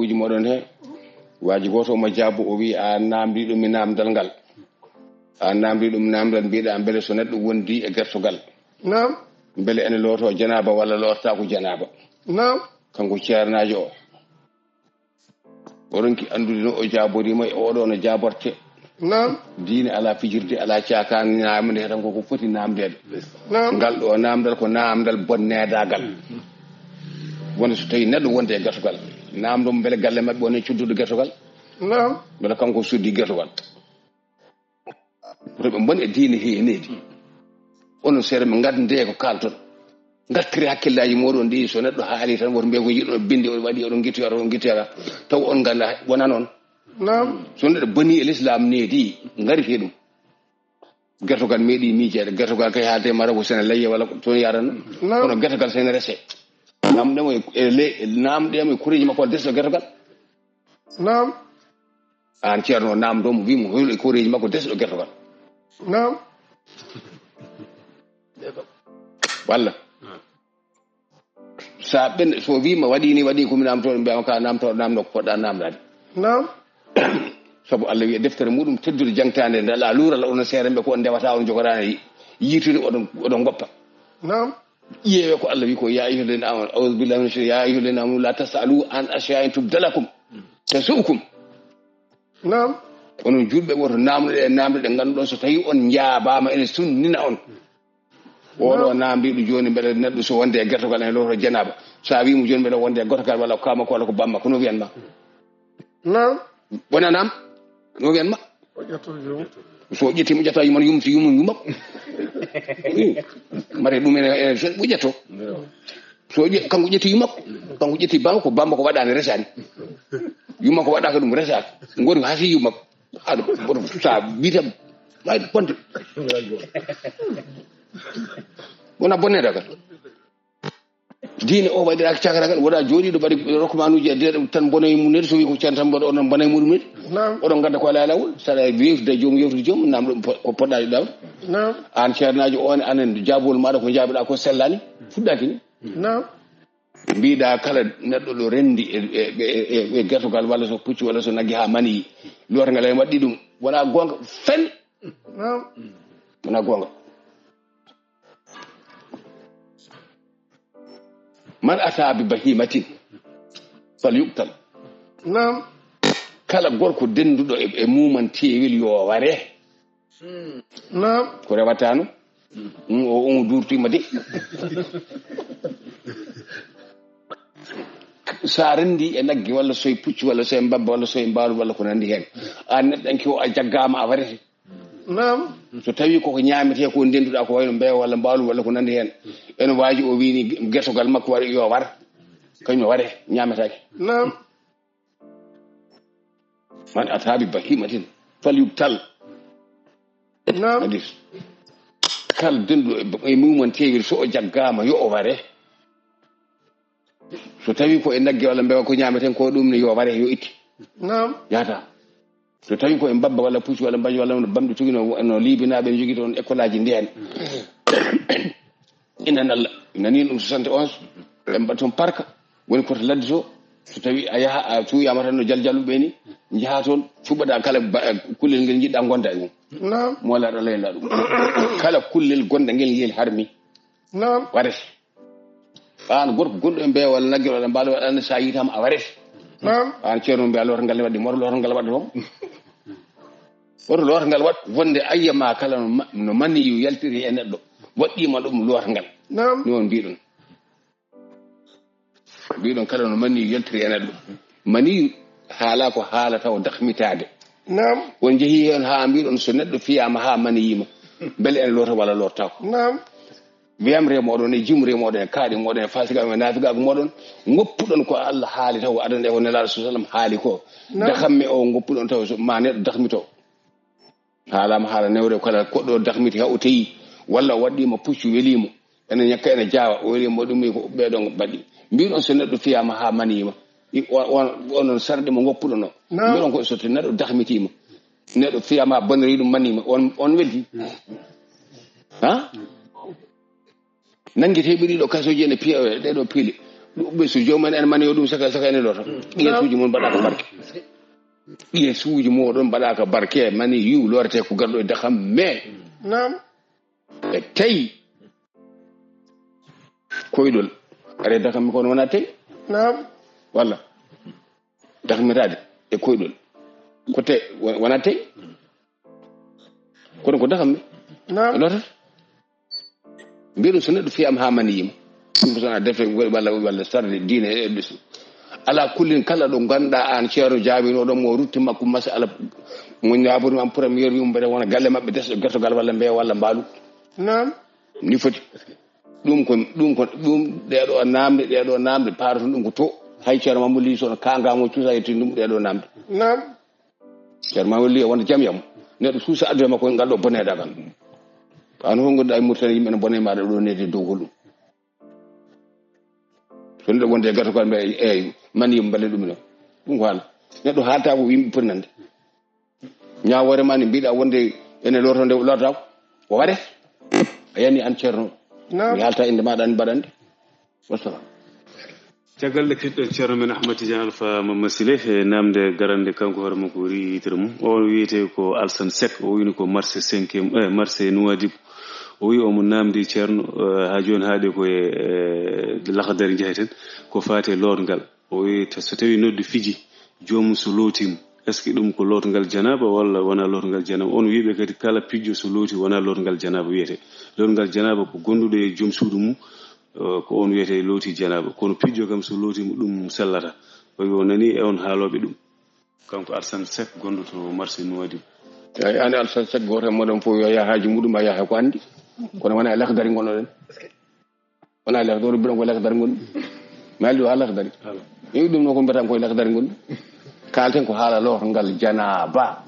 kuuji moɗon he waaji goto mo jaabu o wi a namdi ɗum mi namdal ngal a namdi ɗum namdal mbiɗa beele so neɗɗo wondi e gertogal nam beele ene looto janaba walla lorta ko janaba nam kanko ceernajo o oɗon ki andude no o jaaborima e oɗo no jaaborte nam diine ala fijirde ala cakan namde tan koko foti namdede nam ngal ɗo namdal ko namdal bonnedagal wonde so tawi neɗɗo wonde e gertogal namdomo beele galle mabɓe woni cudduɗo gertogal nam beele kanko suddi gertogal ɓe boni e diine heenedi onon seeɗa ɓe gardide ko kalton gartiri hakkillaji moɗon ɗi so neɗɗo haali tan woto mbiya ko yiɗo bindi o waɗi oɗon guittoyata oɗon guittoyata taw on ganda wona noon nam so neɗɗo boni e l'islam needi garite ɗum gertogal meeɗi miijede gertogal kay haalde mara ko sene layye walla toon yarano kono gertogal sene rese namdemo namdemo e kureji makko wala desɗo gertogal nam an ceerno namdomo wimo hol e kureji makko desɗo gertogal nam walla sa ɓen so wima waɗi komi namtoɗo mbiyama ka namtoɗo namdo ko poɗɗa namdade nam sabu Allah wiya deftere muɗum teddude jangtande nde ala luural onon seeɗa ko on ndewata on jogoɗani yitude oɗon goppa nam ƴeewe ko Allah wi ko ya ayyuhalladhina amanu a'udhu billahi minash shaytanir ya ayyuhalladhina amanu la tasalu an ashyain tubdalakum tasukum nam onon julɓe woto namde ɗe ganduɗon so tawi on jaabama ene sunnina on oɗo namdiɗo joni beele neɗɗo so wonde e gertogal ene loto janaba sa wimo joni mbeɗa wonde e gertogal walla ko kamako walla ko bamma kono wiyanma nam wona nam no wiyanma so ƴetti mo ƴetta yumon yumti yumakko mare ɗum ene ɓuƴetto so kanko ƴetti yumakko kanko ƴetti bamma ko bamma ko waɗani resani yumakko waɗaka ɗum resaka gori hasi yumakko aɗa oto sa witam mayde ponte wona bonnedagal diine o waɗiraka cakaragal woɗa jooɗiɗo mbaɗi rokkumanuji e tan bonoye mum nede so wi ko ceerno tan mbaɗa onon bonoye muɗum nede oɗon gadda ko ala lawol saɗa yewtude joomum yewtude joomum namɗo ko poɗɗa ɗawde an ceernajo on anen jaabol maɗa ko jaabiɗa ko sellani fuɗɗaki ni mbiɗa kala neɗɗo ɗo rendi e gertogal walla so pucci walla so naggi ha mani lotangal en waɗɗi ɗum wona gonga fen wona gonga man ata bi bahimatin fal yuqtal nam kala gorko denduɗo e muman teewel yo ware nam ko rewatano on durtima de sa rendi e naggi walla soye pucci walla soye mbabba walla soye mbaalu walla ko nandi hen an neɗɗo anki o a jaggama a warete nam so tawi koko ñamete ko denduɗa ko wayno mbewa walla mbaalu walla ko nandi hen ene waji o wini gertogal makko waɗi yo war kañum ware ñametake nam man atabi bahimatin fal yubtal nam hadis kala denduɗo e mumon tewiri so o jaggama yo o ware so tawi ko e nagge walla mbewa ko ñameten ko ɗum ne yo ware yo itti nam yata so tawi ko e mbabba walla pucci walla mbañi walla bamɗe tugino no liibinaɓe ne jogui toon école aji ndi hen inan Allah nani ɗum 71 ɓe mbaɗa toon parka woni koto ladde to so tawi a yaha a tuuyama tan no jaljalluɓe ni jaaha toon fuɓɓaɗa kala kullel ngel jiɗɗa gonda e mum mo walaɗa layla ɗum kala kullel gonda ngel harmi warete an gorko gonɗo e mbewa walla nagge walla mbaalo waɗande sa yitama a warete an ceerno mbiya loota ngal ne waɗi moto loota ngal waɗa toon woto loota ngal waɗ wonde ayyama kala no manni yu yaltiri e neɗɗo waɗɗima ɗum loota ngal ni on mbiɗon kala no manni yu yaltiri e neɗɗo mani haala ko haala taw dakmitade won jeehi hen ha mbiɗon so neɗɗo fiyama ha mani yima beele ene loota walla lottako wiyam remoɗon e jim remoɗon e kaaɗi moɗon e fasigaɓe nafigaɓe moɗon goppuɗon ko Allah haali taw adande ko nelaɗo sallam haali ko dakamme o goppuɗon taw ma neɗɗo dakmito haalama haala newre kala koɗɗo dakmiti ha o teyi walla o waɗɗima puccu welimo ene ñakka ene jaawa o welimo ɗum ko ɓeɗon mbaɗɗi mbiɗon so neɗɗo fiyama ha maniyima onon sarɗe mo goppuɗon o mbiɗon ko so neɗɗo dakmitima neɗɗo fiyama bonnori ɗum manima on welti ha nanguete ɓiriɗo kasoji ene piya ɗeɗo piile be su joman en man yo dum saka ene lota suuji mon bada ka barke suuji modon bada ka barke mani yu lorte ko gardo de xam me nam e tay koydol are da xam ko wona tay nam walla dahmirade e koydol ko te wona tay kono ko daxam nam lota mbiru so neddo fi am ha mani yima dum so na defe walla sarde diine e bisu ala kullin kala do ganda an ceero jaabino do mo rutti makko masala mo nyaaburu am premier yum bare wona galle mabbe des gertogal walla mbe walla mbaalu nam ni foti dum deedo namde parto dum ko to hay ceero mambo li so kanga mo cuusa e dum deedo namde nam ceero mambo li wonde jam yam neddo suusa adde makko ngal do boneda gal an ho gonda ay murtani yimbe bonne maade do nede dogol dum so ndo wonde gertogal mbe man yim balle dum no dum wala neddo haalta ko yimbe purnande nyaawore man biida wonde ene lortonde lortaw o wade ayani an ceerno mi halta inde ma dan badande wassalam caggal de keddo ceerno men Ahmad Tidiane Alpha Mamasile namde garande kanko hore mako riitere mum o wiete ko Alsan Sek o wini ko marché 5e marché Nouadhibou o wi o mo namdi ceerno ha joni haade ko e lakhdari jeheten ko faate lorgal o wi so tawi noddu fiji jomum so lootima est ce que dum ko lotgal janaba walla wona lotgal janaba on wiibe kadi kala pijjo so looti wona lotgal janaba wiete lotgal janaba ko gondude e joom suudu mum ko on wiete looti janaba kono pijjo kam so lootima dum sellata o wi o nani e on haalobe dum kanko Alsan Sek gonduto marché Nouadhibou ay an Alsan Sek goto modon fo yo ya haaji mudum ya ha ko andi kono wona lakhdari ngono den wona lakhdari bidan ko lakhdari ngon maldo lakhdari e dum no ko mbatam ko lakhdari ngon kalten ko haala lorgal janaba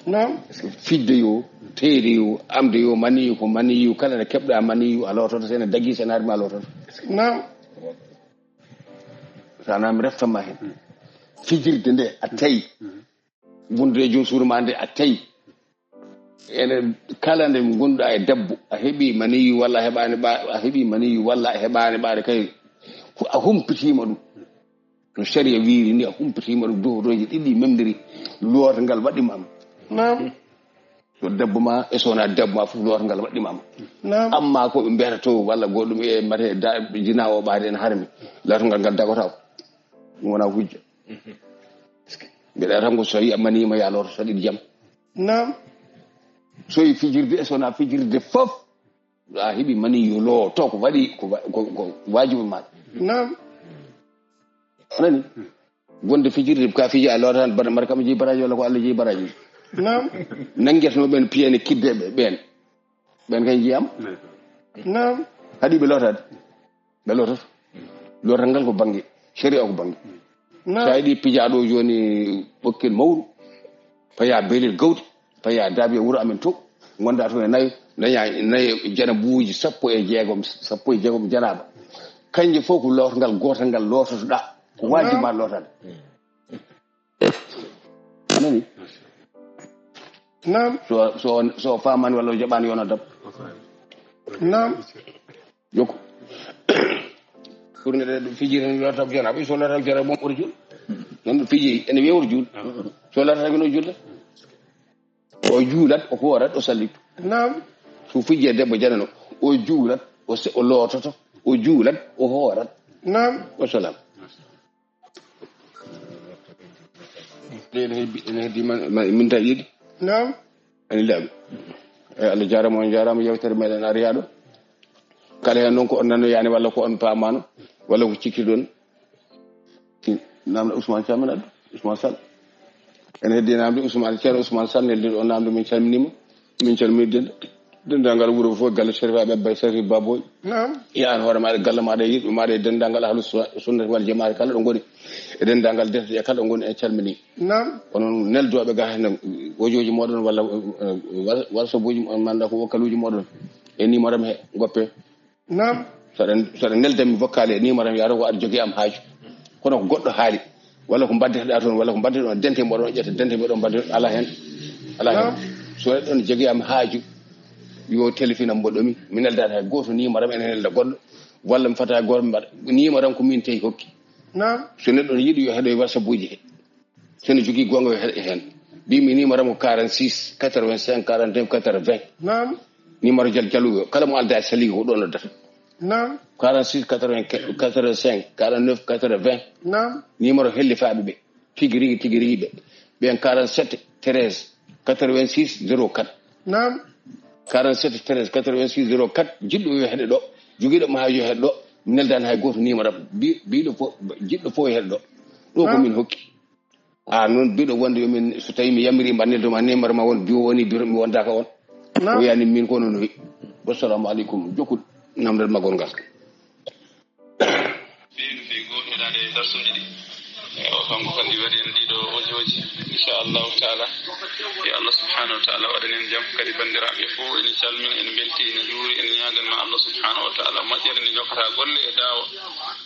nam fidde yo teede yo amde yo mani ko mani yu kala ne kebda mani yu aloto sene dagi senar ma aloto nam sanam reftama hen fijirde nde a tayi bunde jom surma nde a tayi ene kala nde gonda e debbo a hebi mani yu walla hebani ba a hebi mani yu walla hebani baade kay ko a humpitima dum no sharia wiiri ni a humpitima dum dooroji didi memdiri lorgal wadima am nam so debbo ma e sona debbo ma fu lorgal wadima am nam amma ko be mbeta to walla godum e mate jinawo baade en harmi lorgal gal dagotaw wona hujja be da rango so yi amani ma ya lor sadi jam nam so yi fijirde e sona fijirde fof a hebi mani yo lo to ko wadi ko wajibu ma nam nani gonde fijirde ka fiji a lor tan bar markam ji baraji wala ko Allah ji baraji nam nangetno ben piyene kiddebe ben kan jiyam nam hadi be lotade be lotat lotangal ko bangi sharia ko bangi saydi pijaado joni bokkel mawdu paya belil gawdi paya dabi wuro amen to gonda to e nayi jana buuji sappo e jeegom janaba kanje fof ko lotangal gotangal lototoda ko wajibi ma lotade nani nam so famani walla jabani yona dab nam joko kurne de fijire yo tab jana bi so la tab jara bom orjul non fiji ene wewor jul so la tab no julle o juulat o horat o salitu nam so fiji debbo janano o juulat o lototo o juulat o horat nam wa salam ene di min ta yidi nam ani labi Allah jarama yewtere meden ariado kala hen non ko on nano yani walla ko on paamano walla ko cikki don namdo Ousmane Thiam Ousmane Sall ene heddi namdo Ousmane Sall ne on namdo min calmini dendangal wuro fo galle servaɓe bay servi baboy nam yan hoore maɗe galle maɗe yiɗɓe maɗe dendangal ahlu sunnati wal jamaati kala ɗo goni e dendangal defte e kala ɗo goni en calmini nam onon neldoɓe ga hen wojoji moɗon walla whatsappji on manda ko wokkaluji moɗon e numéro am he goppe nam saɗa neldami vocal e numéro am yaro ko aɗa jogui am haaju kono ko goɗɗo haali walla ko mbaddeteɗa toon walla ko mbaddeteɗon dente moɗon ƴetta dente moɗon mbadde ala hen so neɗɗo ne jogui am haaju yo téléphone am mboɗomi mi neldata hay goto numéro am ene nelda goɗɗo walla mi fata goto mbaɗa nima tan ko min tawi hokki so neɗɗo yiiɗi yo heɗo wasabuji he sono jogui gonga yo heɗe hen mbimi numéro mo 46 85 49 80 numéro jalluɓe kala mo alda e sali ko ɗo noddata 46 85 49 80 numéro hellifaɓe ɓe tigui rigui ɓe ɓen 47 13 86 04 47 13 86 04 jiɗɗo yo heɗe ɗo joguiɗo mo ha yo heɗe ɗo neldani hay goto numéro biɗo fo jiɗɗo fo yo heɗe ɗo komin hokki noon biɗo wonde yomin so tawi mi yamirima neldoma numéro ma won biwo woni bureau mi wondaka on o yani min ko noon wi wassalamu aleykum jokkuɗ namdal magol ngal fi goto heɗade darsuji ɗi o kanko kandi waɗi en ɗiɗo ojoji inchallahu taala yo allah subhanahu wa taala waɗanen jaam kadi bandiraɓe fof ene calmina ene belti ene juuri ene ñaganma allah subhanahu wa taala moƴƴere nde jokkata golle e dawa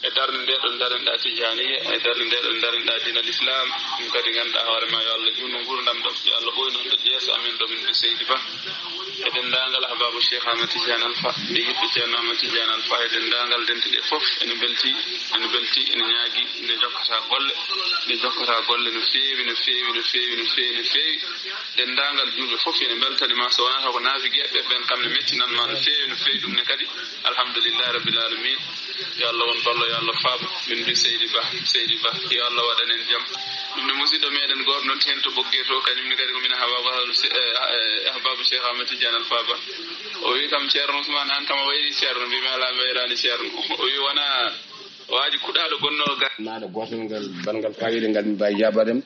e darde nde ɗo darenɗa tijaniya e darde nde ɗo darenɗa dina l'islam ɗum kadi ganduɗa hoorema yo allah junno gurdam ɗo yo allah ɓoynon ɗo jeeso amin ɗo min mbi seydi ba e dendagal ahbabou cheikh ahmad tidiane alpha e yiɓɓe ceerno ahmad tidiane alpha e dendagal dente ɗe foof ene belti ene ñaagui nde jokkata golle no feewi dendagal julɓe foof ene beltanima so wonata ko naafi gueɓe ɓen kamne mettinanma no feewi ɗum ne kadi alhamdulillahi rabbil alamin yo allah won ballo yo allah faaba min mbi seydi ba yo allah waɗanen jaam ɗum ne musidɗo meɗen goto noon hen to ɓoggue to kañumne kadi komin ahbabou cheikh ahmad tidiane alpha ba o wi kam ceerno ousmane an kam a wayri ceerno mbimi ala mi wayrani ceerno o wi wona waji kuɗaɗo gonnoɗo naɗo gotol ngal bangal fayide ngal mi mbawi jabadem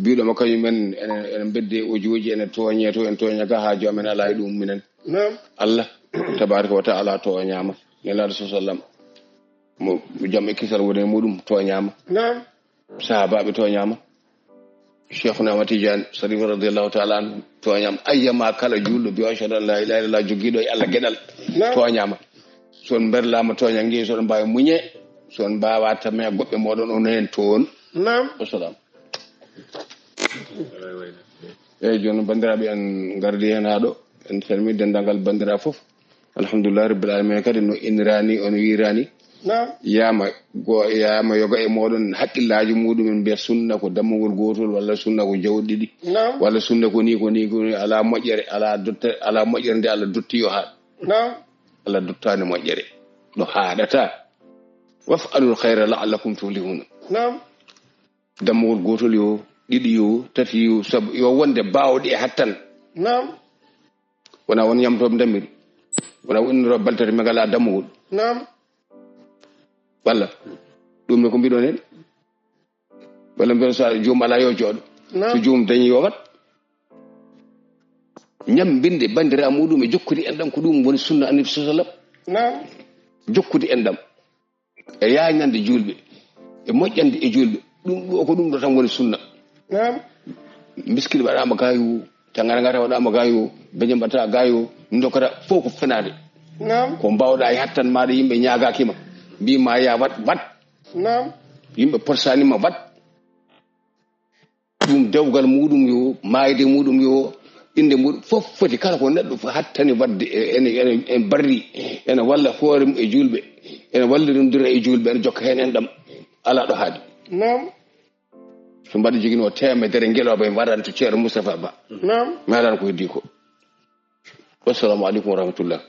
biɗoma kañumen ene bedde ojoji ene toñe to en toñaga ha jomen ala e ɗum minen allah tabaraka wa taala toñama nelaɗo sa sallam mo jaam e kisal woni muɗum toñama sahabaɓe toñama cheikhuna ahmad tidiane sarif radiallahu taala anhu toñama ayyama kala julɗo bi ashhadu an la ilaha illallah joguiɗo e allah gueɗal toñama son berlama toñangue soɗo mbawi muñe son mbawa tame goɓɓe moɗon on hen toon wassalam eyyi joni bandiraɓe en gardi hen haɗo en calmi dendagal bandira foof alhamdulillah rabbil alamin kadi no innirani ono wirani yama yoga e moɗon haqqillaji muɗumen mbiya sunna ko dammugol gotol walla sunna ko jawɗi ɗiɗi walla sunna ko ni ala moƴƴere ala moƴƴere nde Allah dottiyo ha Allah dottani moƴƴere ɗo haɗata waf'alul khayra la'allakum tuflihun dammugol gotol yo ɗiɗi yo tati yo sabu yo wonde bawɗe e hattan wona won yamtoɓe dammiri wona innoro baltati megala dammugol walla ɗum ne ko mbiɗon hen walla mbiɗon so joomum ala yo jooɗo so joomum dañi yo wat ñambinde bandira muɗum e jokkude enɗam ko ɗum woni sunna annabi sallallahu alaihi wasallam jokkude enɗam e yañande julɓe e moƴƴande e julɓe ɗum ko ɗum ɗo tan woni sunna miskil waɗama gayo tangara ngata waɗama gayo beñe mbatta gayo dokata fof ko fenade ko mbawɗa e hattan maɗa yimɓe ñagakima mbima ya wat yimɓe porsanima wat ɗum dewgal muɗum yo mayde muɗum yo inde muɗum fof foti kala ko neɗɗo hattani wadde ene barri ene walla hoore mum e julɓe ene wallirindira e julɓe ene jokka hen en ɗam ala ɗo haaɗi so mbaɗa joguino temedere ngeloɓe waɗan to ceerno Moustapha Ba mi haɗano ko heddi ko wassalamu aleykum wa rahmatullah